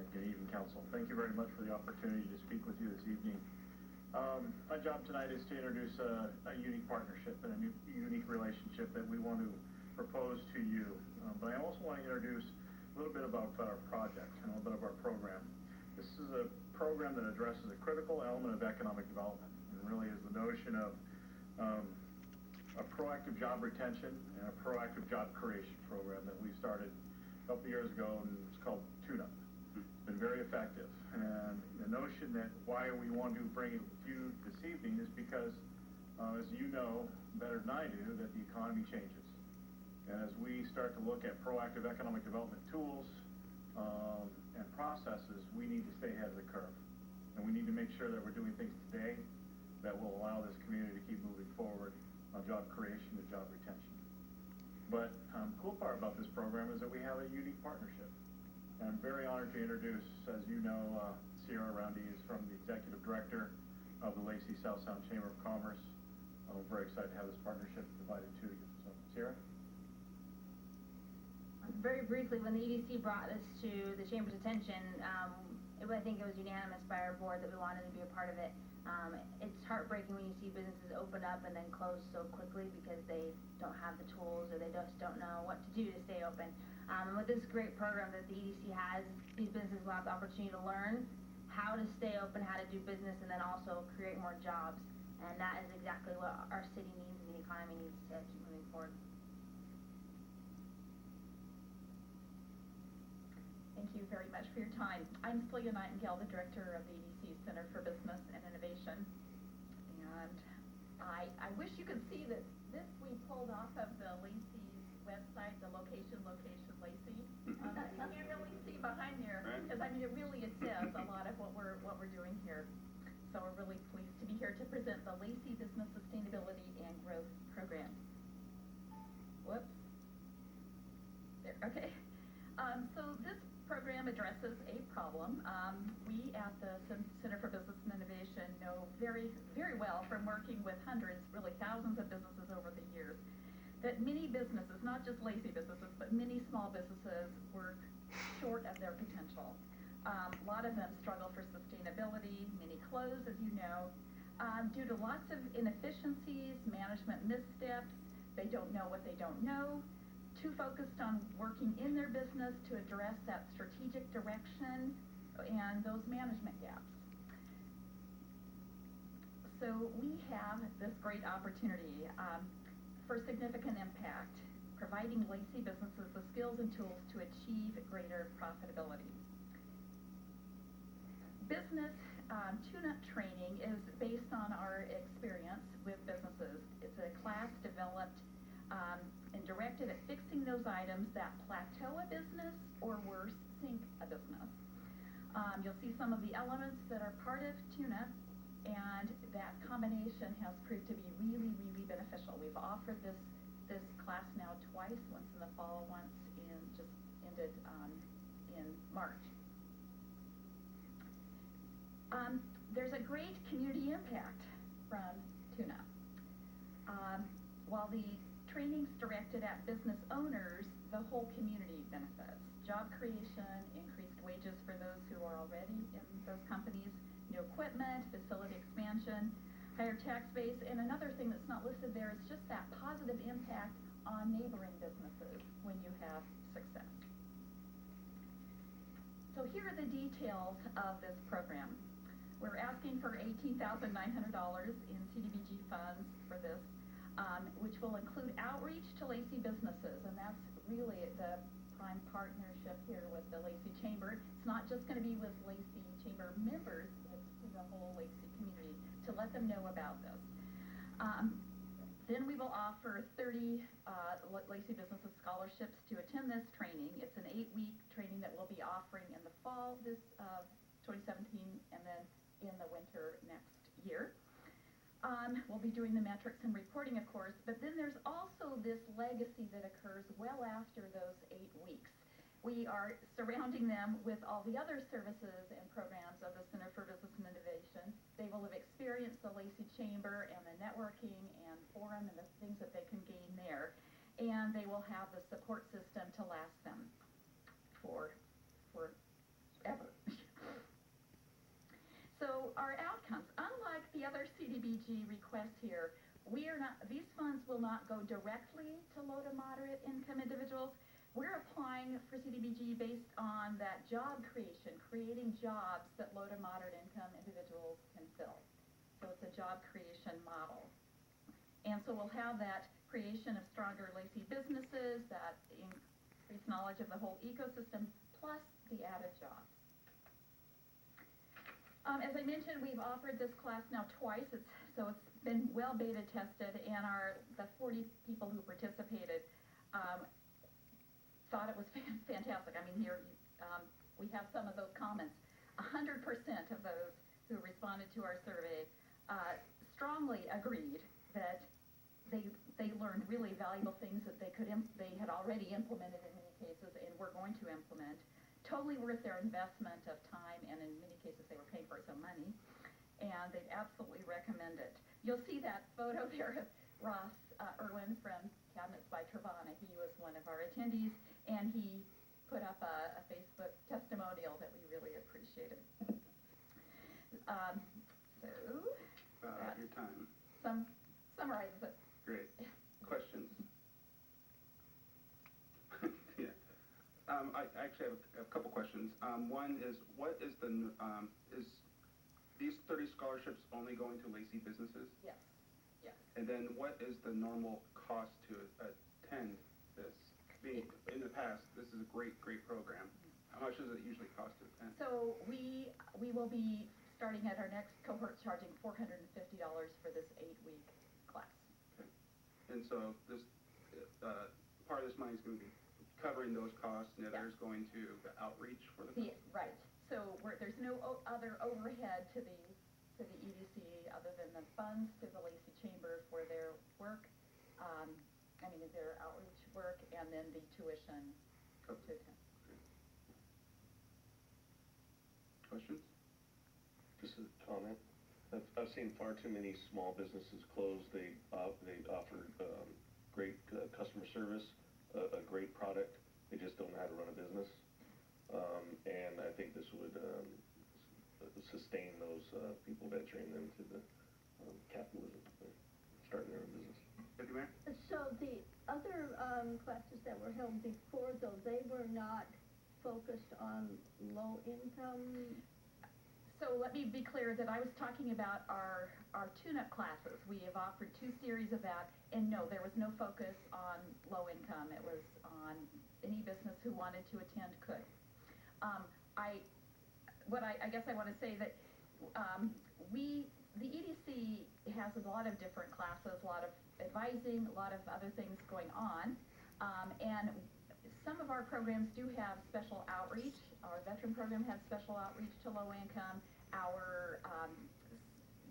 Good evening, Council. Thank you very much for the opportunity to speak with you this evening. My job tonight is to introduce a unique partnership and a unique relationship that we want to propose to you. But I also want to introduce a little bit about our project and a little bit of our program. This is a program that addresses a critical element of economic development, and really is the notion of a proactive job retention and a proactive job creation program that we started a couple of years ago, and it's called Tune Up. It's been very effective, and the notion that why we want to bring it to you this evening is because, as you know better than I do, that the economy changes. And as we start to look at proactive economic development tools and processes, we need to stay ahead of the curve. And we need to make sure that we're doing things today that will allow this community to keep moving forward on job creation and job retention. But the cool part about this program is that we have a unique partnership. And I'm very honored to introduce, as you know, Sierra Roundy is from the Executive Director of the Lacey South Sound Chamber of Commerce. I'm very excited to have this partnership provided to you. So, Sierra? Very briefly, when the EDC brought this to the Chamber's attention, I think it was unanimous by our board that we wanted to be a part of it. It's heartbreaking when you see businesses open up and then close so quickly because they don't have the tools or they just don't know what to do to stay open. And with this great program that the EDC has, these businesses will have the opportunity to learn how to stay open, how to do business, and then also create more jobs. And that is exactly what our city needs and the economy needs to keep moving forward. Thank you very much for your time. I'm Celia Nightingale, the director of the EDC Center for Business and Innovation. And I wish you could see that this we pulled off of the Lacey's website, the location Lacey. You can't really see behind there because I mean it really says a lot of what we're doing here. So we're really pleased to be here to present the Lacey Business Sustainability and Growth Program. Whoops. There. Okay. So this program addresses a problem. We at the Center for Business and Innovation know very, very well from working with hundreds, really thousands of businesses over the years, that many businesses, not just Lacey businesses, but many small businesses work short of their potential. A lot of them struggle for sustainability, many close, as you know, due to lots of inefficiencies, management missteps. They don't know what they don't know, too focused on working in their business to address that strategic direction and those management gaps. So we have this great opportunity for significant impact, providing Lacey businesses the skills and tools to achieve greater profitability. Business tune-up training is based on our experience with businesses. It's a class developed and directed at fixing those items that plateau a business or worse, sink a business. You'll see some of the elements that are part of tune-up, and that combination has proved to be really, really beneficial. We've offered this class now twice, once in the fall, once just ended in March. There's a great community impact from tune-up. While the training's directed at business owners, the whole community benefits. Job creation, increased wages for those who are already in those companies, new equipment, facility expansion, higher tax base, and another thing that's not listed there is just that positive impact on neighboring businesses when you have success. So here are the details of this program. We're asking for $18,900 in CDBG funds for this, which will include outreach to Lacey businesses, and that's really the prime partnership here with the Lacey Chamber. It's not just going to be with Lacey Chamber members, it's to the whole Lacey community to let them know about this. Then we will offer 30 Lacey businesses scholarships to attend this training. It's an 8-week training that we'll be offering in the fall this 2017 and then in the winter next year. We'll be doing the metrics and reporting, of course, but then there's also this legacy that occurs well after those 8 weeks. We are surrounding them with all the other services and programs of the Center for Business and Innovation. They will have experienced the Lacey Chamber and the networking and forum and the things that they can gain there, and they will have the support system to last them for ever. the other CDBG request here, these funds will not go directly to low to moderate income individuals. We're applying for CDBG based on that job creation, creating jobs that low to moderate income individuals can fill. So it's a job creation model. And so we'll have that creation of stronger Lacey businesses, that increased knowledge of the whole ecosystem, plus the added jobs. As I mentioned, we've offered this class now twice, so it's been well beta tested, and the 40 people who participated thought it was fantastic. I mean, here we have some of those comments. 100% of those who responded to our survey strongly agreed that they learned really valuable things that they had already implemented in many cases and were going to implement. Totally worth their investment of time, and in many cases they were paying for some money, and they'd absolutely recommend it. You'll see that photo there of Ross Irwin from Cabinets by Travana. He was one of our attendees, and he put up a Facebook testimonial that we really appreciated. Your time. Summarizes it. Great. Questions? Yeah. I actually have a couple questions. One is, what is is these 30 scholarships only going to Lacey businesses? Yes. Yes. And then what is the normal cost to attend this? In the past, this is a great program. How much does it usually cost to attend? So we will be starting at our next cohort charging $450 for this 8-week class. Okay. And so this part of this money is going to be covering those costs, and the other is going to the outreach for the costs? Right. So there's no other overhead to the EDC other than the funds to the Lacey Chamber for their work. Their outreach work, and then the tuition to attend. Questions? Just a comment. I've seen far too many small businesses close. They offer great customer service, a great product. They just don't know how to run a business. And I think this would sustain those people venturing into the capitalism, starting their own business. Thank you, Mayor. So the other classes that were held before, though, they were not focused on low income? So let me be clear that I was talking about our tune-up classes. We have offered 2 series of that, and no, there was no focus on low income. It was on any business who wanted to attend could. I guess I want to say that the EDC has a lot of different classes, a lot of advising, a lot of other things going on, and some of our programs do have special outreach. Our veteran program has special outreach to low income. Our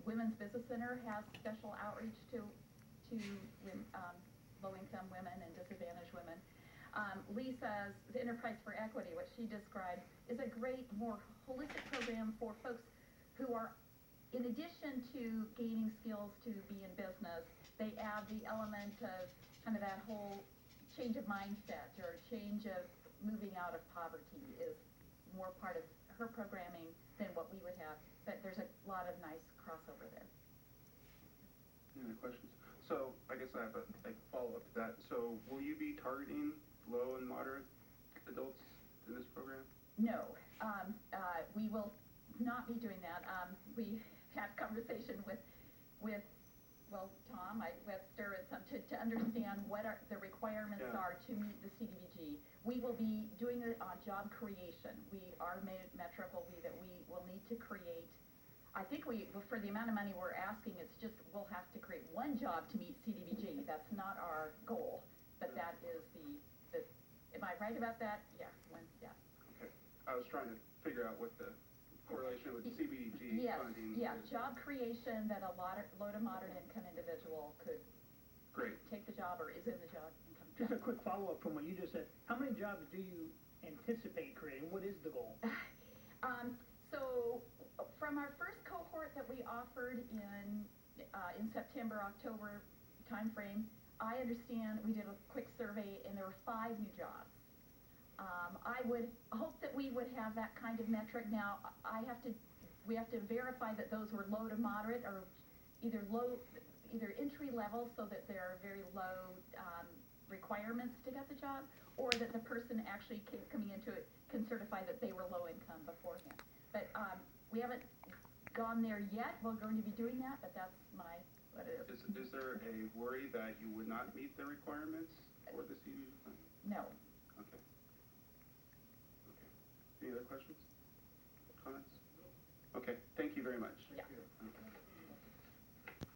Women's Business Center has special outreach to low income women and disadvantaged women. Lisa's Enterprise for Equity, what she described, is a great, more holistic program for folks who are, in addition to gaining skills to be in business, they add the element of kind of that whole change of mindset or change of moving out of poverty is more part of her programming than what we would have. But there's a lot of nice crossover there. Any other questions? So I guess I have a follow-up to that. So will you be targeting low and moderate adults in this program? No, we will not be doing that. We had conversation with Tom Webster and some to understand what the requirements are to meet the CDBG. We will be doing it on job creation. Our metric will be that we will need to create, I think for the amount of money we're asking, it's just we'll have to create 1 job to meet CDBG. That's not our goal, but that is am I right about that? Yeah. Okay. I was trying to figure out what the correlation with CBDG funding is. Job creation that a low to moderate income individual could take the job or is in the job. Just a quick follow-up from what you just said. How many jobs do you anticipate creating? What is the goal? So from our first cohort that we offered in September, October timeframe, I understand we did a quick survey and there were 5 new jobs. I would hope that we would have that kind of metric. Now, we have to verify that those were low to moderate, or either entry level, so that there are very low, requirements to get the job, or that the person actually coming into it can certify that they were low income beforehand. But, we haven't gone there yet. We're going to be doing that, but that's what it is. Is there a worry that you would not meet the requirements for the CDBG plan? No. Okay. Okay. Any other questions? Comments? Okay, thank you very much. Yeah. Okay.